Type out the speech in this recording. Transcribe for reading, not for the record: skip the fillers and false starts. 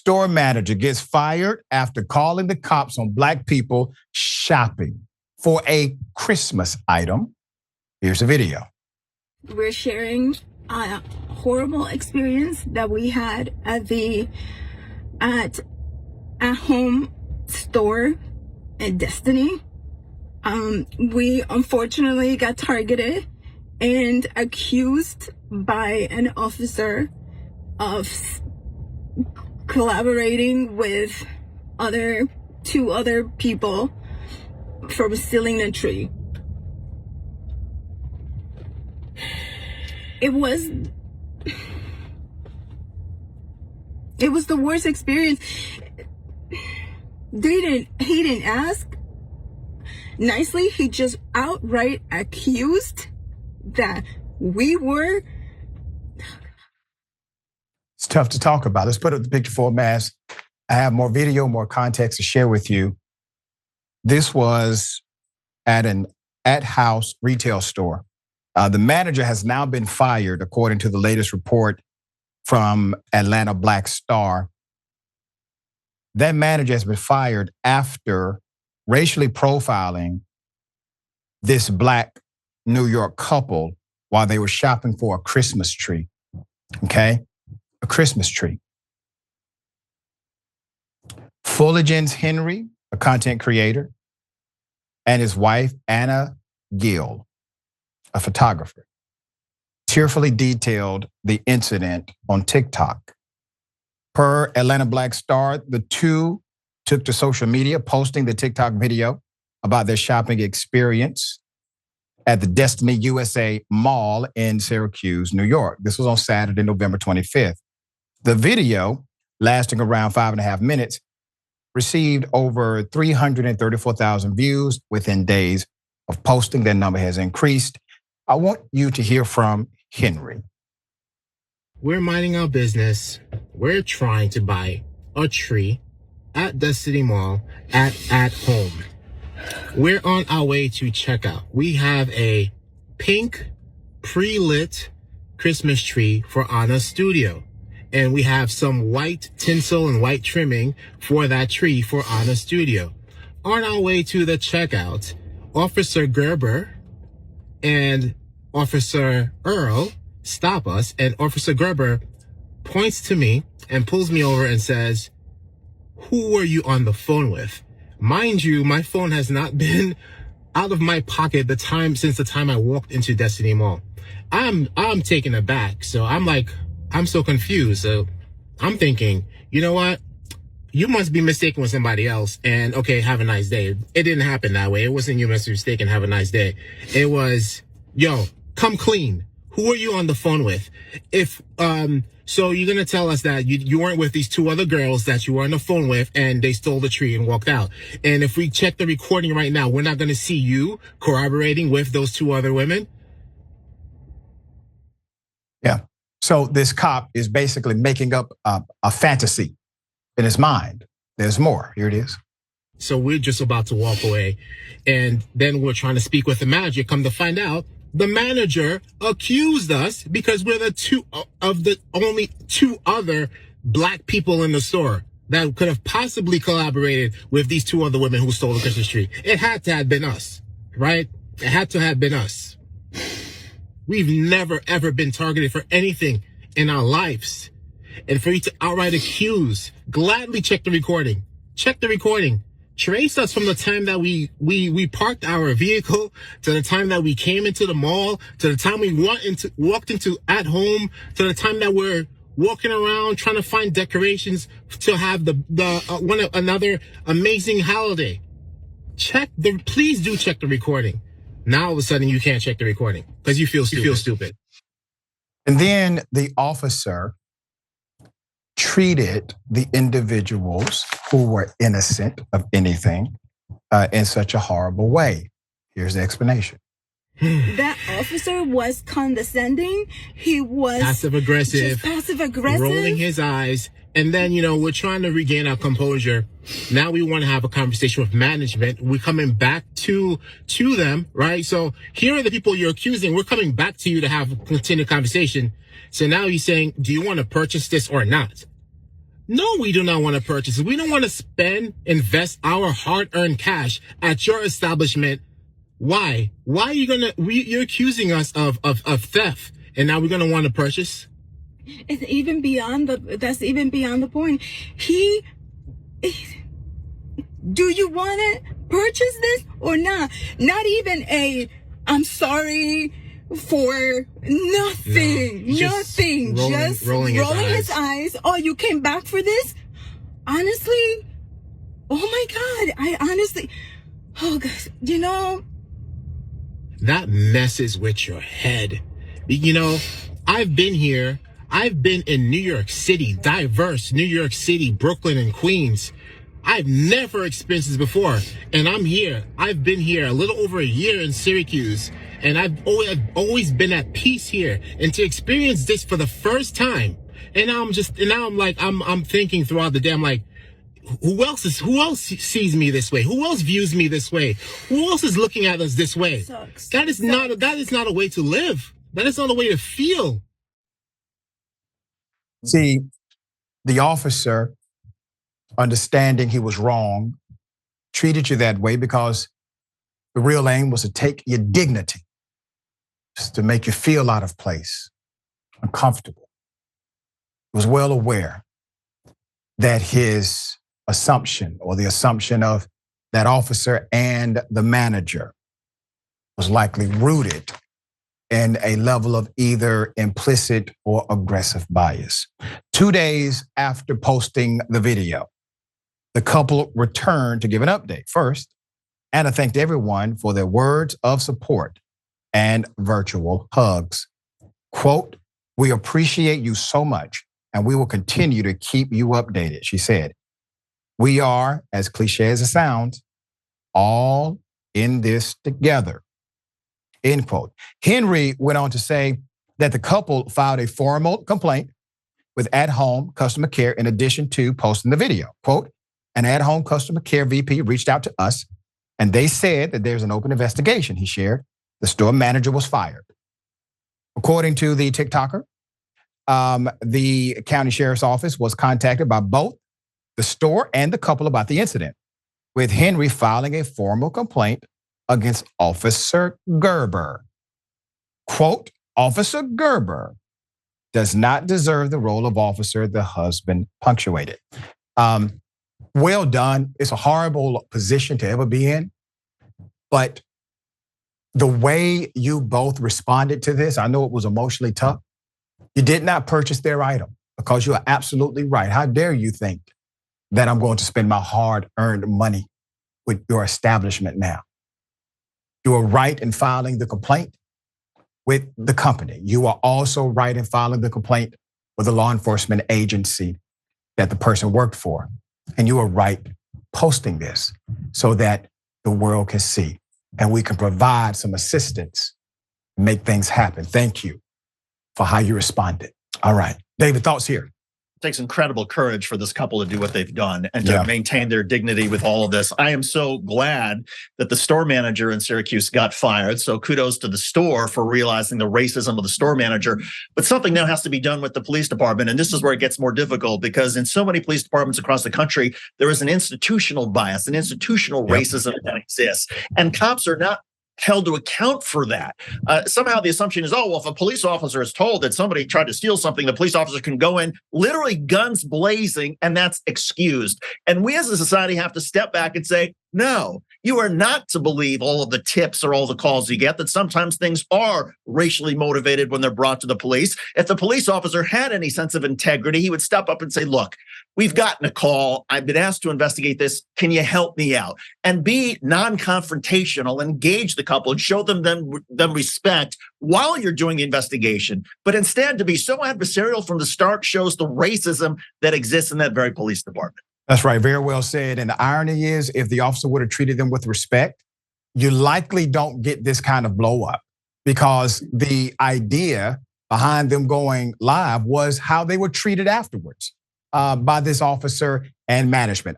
Store manager gets fired after calling the cops on Black people shopping for a Christmas item. Here's the video. We're sharing a horrible experience that we had at home store at Destiny. We unfortunately got targeted and accused by an officer of collaborating with two other people for stealing a tree. It was the worst experience. He didn't ask nicely. He just outright accused that we were. It's tough to talk about. Let's put up the picture for a mass. I have more video, more context to share with you. This was at an at-house retail store. The manager has now been fired, according to the latest report from Atlanta Black Star. That manager has been fired after racially profiling this Black New York couple while they were shopping for a Christmas tree. Okay? A Christmas tree. Fullerton's Henry, a content creator, and his wife, Anna Gill, a photographer, tearfully detailed the incident on TikTok. Per Atlanta Black Star, the two took to social media, posting the TikTok video about their shopping experience at the Destiny USA Mall in Syracuse, New York. This was on Saturday, November 25th. The video, lasting around 5.5 minutes, received over 334,000 views within days of posting. That number has increased. I want you to hear from Henry. We're minding our business. We're trying to buy a tree at Destiny Mall at home. We're on our way to checkout. We have a pink pre-lit Christmas tree for Anna's studio. And we have some white tinsel and white trimming for that tree for Anna's studio. On our way to the checkout, Officer Gerber and Officer Earl stop us, and Officer Gerber points to me and pulls me over and says, "Who were you on the phone with?" Mind you, my phone has not been out of my pocket since the time I walked into Destiny Mall. I'm taken aback. So I'm so confused. So I'm thinking, you know what? You must be mistaken with somebody else. And okay, have a nice day. It didn't happen that way. It wasn't you must be mistaken, have a nice day. It was, yo, come clean. Who are you on the phone with? So you're going to tell us that you weren't with these two other girls that you were on the phone with and they stole the tree and walked out. And if we check the recording right now, we're not going to see you corroborating with those two other women. Yeah. So this cop is basically making up a fantasy in his mind. There's more. Here it is. So we're just about to walk away. And then we're trying to speak with the manager. Come to find out, the manager accused us because we're the only two other Black people in the store that could have possibly collaborated with these two other women who stole the Christmas tree. It had to have been us, right? It had to have been us. We've never, ever been targeted for anything in our lives. And for you to outright accuse, gladly check the recording. Check the recording. Trace us from the time that we parked our vehicle to the time that we came into the mall, to the time we walked into at home, to the time that we're walking around trying to find decorations to have another amazing holiday. Please do check the recording. Now all of a sudden you can't check the recording because you feel stupid. And then the officer treated the individuals who were innocent of anything in such a horrible way. Here's the explanation. That officer was condescending. He was passive aggressive, rolling his eyes. And then, we're trying to regain our composure. Now we want to have a conversation with management. We're coming back to them, right? So here are the people you're accusing. We're coming back to you to have a continued conversation. So now he's saying, do you want to purchase this or not? No, we do not want to purchase it. We don't want to invest our hard-earned cash at your establishment. Why? Why are you you're accusing us of theft, and now we're gonna want to purchase? That's even beyond the point. Do you want to purchase this or not? Not even I'm sorry for nothing. No, nothing. Just rolling his eyes. Oh, you came back for this? Honestly, oh my God. Oh gosh, that messes with your head. I've been here. I've been in New York City, diverse New York City, Brooklyn, and Queens. I've never experienced this before. And I'm here. I've been here a little over a year in Syracuse. And I've always been at peace here. And to experience this for the first time. And now I'm thinking throughout the day, I'm like, who else sees me this way? Who else views me this way? Who else is looking at us this way? That is not a way to live. That is not a way to feel. See, the officer, understanding he was wrong, treated you that way because the real aim was to take your dignity, just to make you feel out of place, uncomfortable. He was well aware that his assumption, or the assumption of that officer and the manager, was likely rooted in a level of either implicit or aggressive bias. 2 days after posting the video, the couple returned to give an update. First, Anna thanked everyone for their words of support and virtual hugs. Quote, "We appreciate you so much, and we will continue to keep you updated," she said. "We are, as cliche as it sounds, all in this together." End quote. Henry went on to say that the couple filed a formal complaint with at-home customer care in addition to posting the video. Quote, "An at-home customer care VP reached out to us and they said that there's an open investigation," he shared. "The store manager was fired." According to the TikToker, the county sheriff's office was contacted by both the store and the couple about the incident, with Henry filing a formal complaint against Officer Gerber. Quote, "Officer Gerber does not deserve the role of officer," the husband punctuated. Well done. It's a horrible position to ever be in. But the way you both responded to this, I know it was emotionally tough. You did not purchase their item because you are absolutely right. How dare you think that I'm going to spend my hard-earned money with your establishment now? You are right in filing the complaint with the company. You are also right in filing the complaint with the law enforcement agency that the person worked for. And you are right posting this so that the world can see and we can provide some assistance, make things happen. Thank you for how you responded. All right, David, thoughts here? It takes incredible courage for this couple to do what they've done and to maintain their dignity with all of this. I am so glad that the store manager in Syracuse got fired. So kudos to the store for realizing the racism of the store manager. But something now has to be done with the police department. And this is where it gets more difficult because in so many police departments across the country, there is an institutional bias, an institutional racism that exists. And cops are not held to account for that. Somehow the assumption is, oh, well, if a police officer is told that somebody tried to steal something, the police officer can go in literally guns blazing and that's excused. And we as a society have to step back and say, no, you are not to believe all of the tips or all the calls you get, that sometimes things are racially motivated when they're brought to the police. If the police officer had any sense of integrity, he would step up and say, look, we've gotten a call. I've been asked to investigate this. Can you help me out? And be non-confrontational, engage the couple and show them respect while you're doing the investigation. But instead, to be so adversarial from the start shows the racism that exists in that very police department. That's right, very well said. And the irony is, if the officer would have treated them with respect, you likely don't get this kind of blow up because the idea behind them going live was how they were treated afterwards by this officer and management.